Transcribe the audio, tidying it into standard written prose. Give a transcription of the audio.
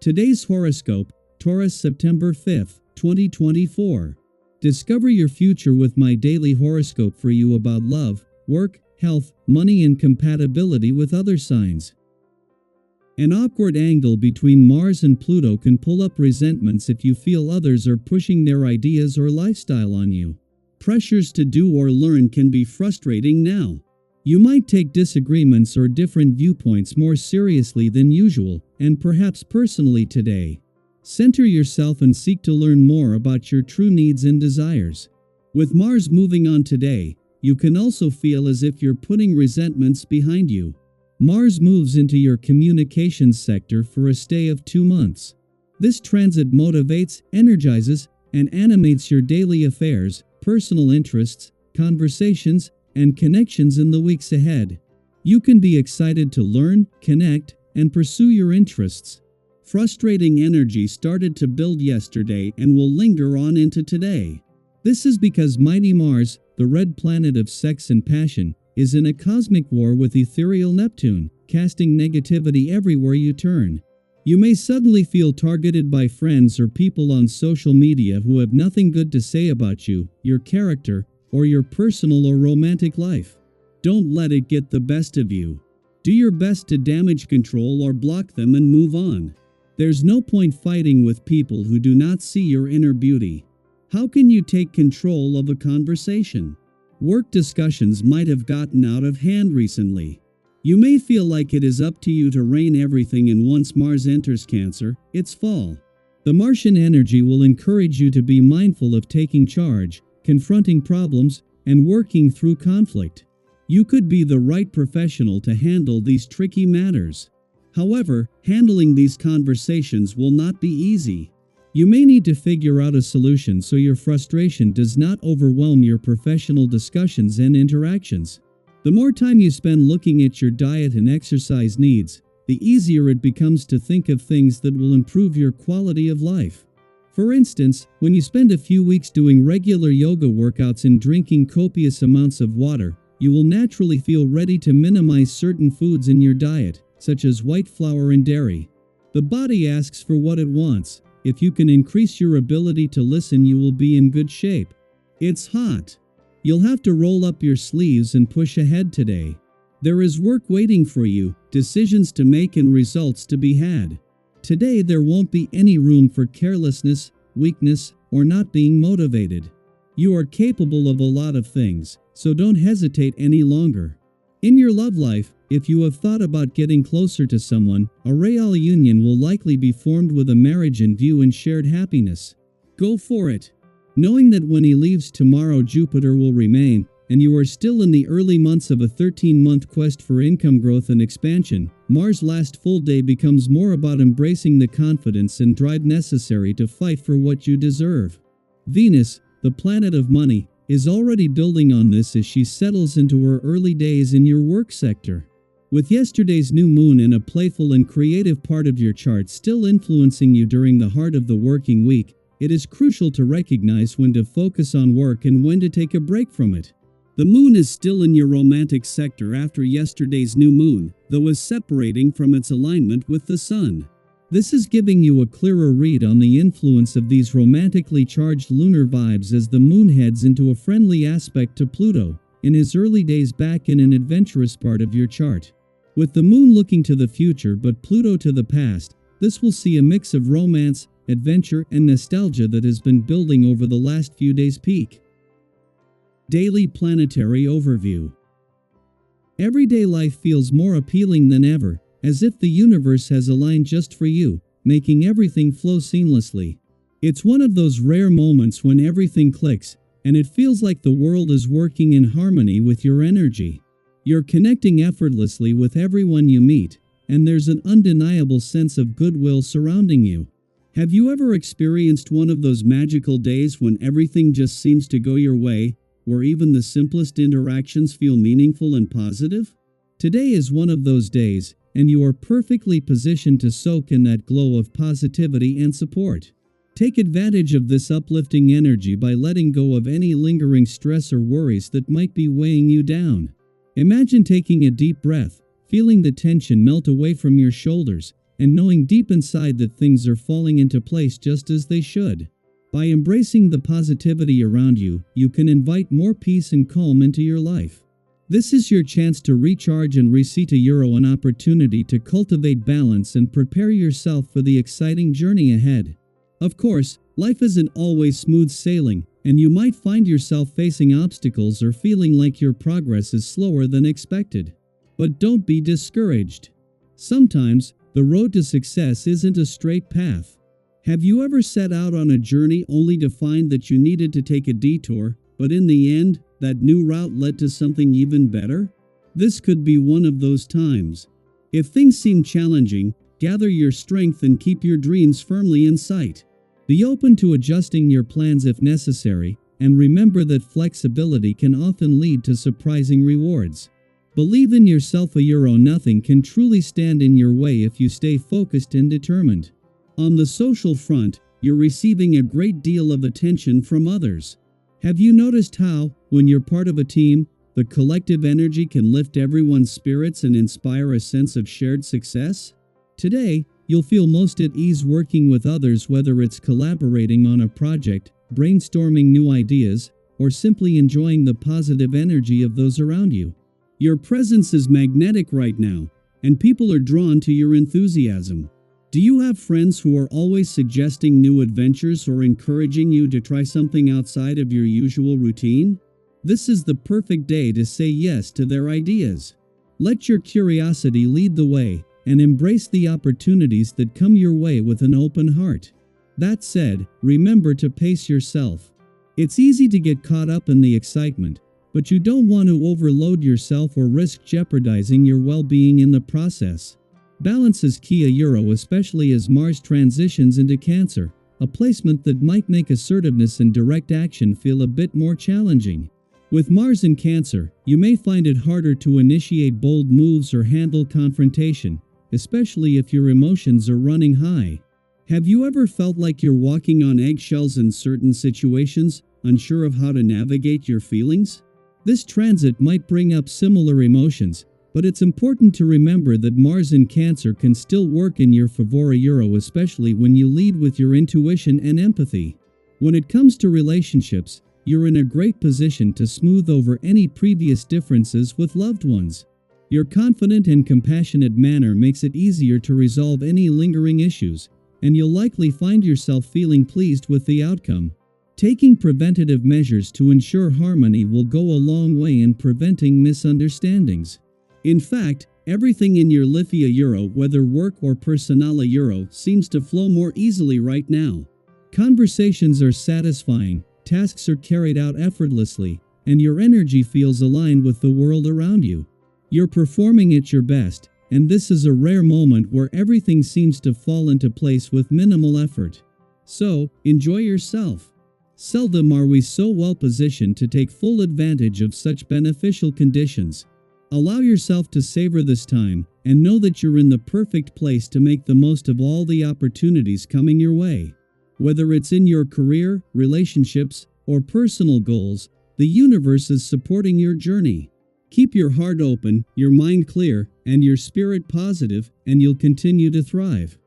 Today's horoscope, Taurus September 5th, 2024. Discover your future with my daily horoscope for you about love, work, health, money and compatibility with other signs. An awkward angle between Mars and Pluto can pull up resentments if you feel others are pushing their ideas or lifestyle on you. Pressures to do or learn can be frustrating now. You might take disagreements or different viewpoints more seriously than usual, and perhaps personally today. Center yourself and seek to learn more about your true needs and desires. With Mars moving on today, you can also feel as if you're putting resentments behind you. Mars moves into your communications sector for a stay of 2 months. This transit motivates, energizes, and animates your daily affairs, personal interests, conversations, and connections in the weeks ahead. You can be excited to learn, connect, and pursue your interests. Frustrating energy started to build yesterday and will linger on into today. This is because mighty Mars, the red planet of sex and passion, is in a cosmic war with ethereal Neptune, casting negativity everywhere you turn. You may suddenly feel targeted by friends or people on social media who have nothing good to say about you, your character, or your personal or romantic life. Don't let it get the best of you. Do your best to damage control or block them and move on. There's no point fighting with people who do not see your inner beauty. How can you take control of a conversation? Work discussions might have gotten out of hand recently. You may feel like it is up to you to rein everything in once Mars enters Cancer, its fall. The Martian energy will encourage you to be mindful of taking charge, confronting problems, and working through conflict. You could be the right professional to handle these tricky matters. However, handling these conversations will not be easy. You may need to figure out a solution so your frustration does not overwhelm your professional discussions and interactions. The more time you spend looking at your diet and exercise needs, the easier it becomes to think of things that will improve your quality of life. For instance, when you spend a few weeks doing regular yoga workouts and drinking copious amounts of water, you will naturally feel ready to minimize certain foods in your diet, such as white flour and dairy. The body asks for what it wants. If you can increase your ability to listen, you will be in good shape. It's hot. You'll have to roll up your sleeves and push ahead today. There is work waiting for you, decisions to make and results to be had. Today there won't be any room for carelessness, weakness, or not being motivated. You are capable of a lot of things, so don't hesitate any longer. In your love life, if you have thought about getting closer to someone, a real union will likely be formed with a marriage in view and shared happiness. Go for it. Knowing that when he leaves tomorrow Jupiter will remain, and you are still in the early months of a 13-month quest for income growth and expansion, Mars' last full day becomes more about embracing the confidence and drive necessary to fight for what you deserve. Venus, the planet of money, is already building on this as she settles into her early days in your work sector. With yesterday's new moon in a playful and creative part of your chart still influencing you during the heart of the working week, it is crucial to recognize when to focus on work and when to take a break from it. The moon is still in your romantic sector after yesterday's new moon, though is separating from its alignment with the sun. This is giving you a clearer read on the influence of these romantically charged lunar vibes as the moon heads into a friendly aspect to Pluto, in his early days back in an adventurous part of your chart. With the moon looking to the future but Pluto to the past, this will see a mix of romance, adventure, and nostalgia that has been building over the last few days' peak. Daily Planetary Overview. Everyday life feels more appealing than ever, as if the universe has aligned just for you, making everything flow seamlessly. It's one of those rare moments when everything clicks, and it feels like the world is working in harmony with your energy. You're connecting effortlessly with everyone you meet, and there's an undeniable sense of goodwill surrounding you. Have you ever experienced one of those magical days when everything just seems to go your way, where even the simplest interactions feel meaningful and positive? Today is one of those days, and you are perfectly positioned to soak in that glow of positivity and support. Take advantage of this uplifting energy by letting go of any lingering stress or worries that might be weighing you down. Imagine taking a deep breath, feeling the tension melt away from your shoulders, and knowing deep inside that things are falling into place just as they should. By embracing the positivity around you, you can invite more peace and calm into your life. This is your chance to recharge and reset an opportunity to cultivate balance and prepare yourself for the exciting journey ahead. Of course, life isn't always smooth sailing, and you might find yourself facing obstacles or feeling like your progress is slower than expected. But don't be discouraged. Sometimes, the road to success isn't a straight path. Have you ever set out on a journey only to find that you needed to take a detour, but in the end, that new route led to something even better? This could be one of those times. If things seem challenging, gather your strength and keep your dreams firmly in sight. Be open to adjusting your plans if necessary, and remember that flexibility can often lead to surprising rewards. Believe in yourself. Nothing can truly stand in your way if you stay focused and determined. On the social front, you're receiving a great deal of attention from others. Have you noticed how, when you're part of a team, the collective energy can lift everyone's spirits and inspire a sense of shared success? Today, you'll feel most at ease working with others, whether it's collaborating on a project, brainstorming new ideas, or simply enjoying the positive energy of those around you. Your presence is magnetic right now, and people are drawn to your enthusiasm. Do you have friends who are always suggesting new adventures or encouraging you to try something outside of your usual routine? This is the perfect day to say yes to their ideas. Let your curiosity lead the way, and embrace the opportunities that come your way with an open heart. That said, remember to pace yourself. It's easy to get caught up in the excitement, but you don't want to overload yourself or risk jeopardizing your well-being in the process. Balance is key, especially as Mars transitions into Cancer, a placement that might make assertiveness and direct action feel a bit more challenging. With Mars in Cancer, you may find it harder to initiate bold moves or handle confrontation, especially if your emotions are running high. Have you ever felt like you're walking on eggshells in certain situations, unsure of how to navigate your feelings? This transit might bring up similar emotions, but it's important to remember that Mars in Cancer can still work in your favor, especially when you lead with your intuition and empathy. When it comes to relationships, you're in a great position to smooth over any previous differences with loved ones. Your confident and compassionate manner makes it easier to resolve any lingering issues, and you'll likely find yourself feeling pleased with the outcome. Taking preventative measures to ensure harmony will go a long way in preventing misunderstandings. In fact, everything in your life, whether work or personal, seems to flow more easily right now. Conversations are satisfying, tasks are carried out effortlessly, and your energy feels aligned with the world around you. You're performing at your best, and this is a rare moment where everything seems to fall into place with minimal effort. So, enjoy yourself. Seldom are we so well positioned to take full advantage of such beneficial conditions. Allow yourself to savor this time, and know that you're in the perfect place to make the most of all the opportunities coming your way. Whether it's in your career, relationships, or personal goals, the universe is supporting your journey. Keep your heart open, your mind clear, and your spirit positive, and you'll continue to thrive.